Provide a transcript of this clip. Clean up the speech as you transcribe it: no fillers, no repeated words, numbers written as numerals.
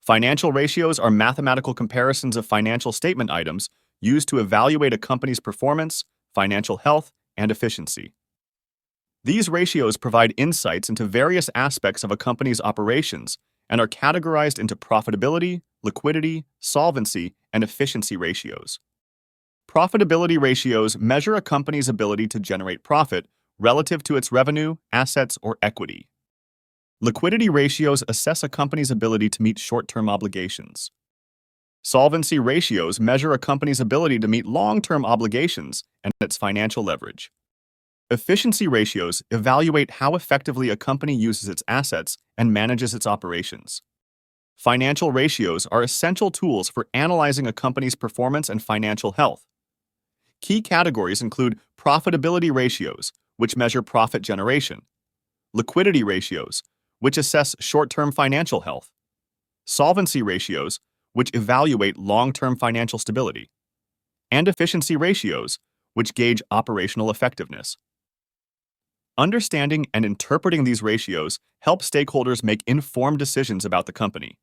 Financial ratios are mathematical comparisons of financial statement items used to evaluate a company's performance, financial health, and efficiency. These ratios provide insights into various aspects of a company's operations and are categorized into profitability, liquidity, solvency, and efficiency ratios. Profitability ratios measure a company's ability to generate profit relative to its revenue, assets, or equity. Liquidity ratios assess a company's ability to meet short-term obligations. Solvency ratios measure a company's ability to meet long-term obligations and its financial leverage. Efficiency ratios evaluate how effectively a company uses its assets and manages its operations. Financial ratios are essential tools for analyzing a company's performance and financial health. Key categories include profitability ratios, which measure profit generation, liquidity ratios, which assess short-term financial health, solvency ratios, which evaluate long-term financial stability, and efficiency ratios, which gauge operational effectiveness. Understanding and interpreting these ratios help stakeholders make informed decisions about the company.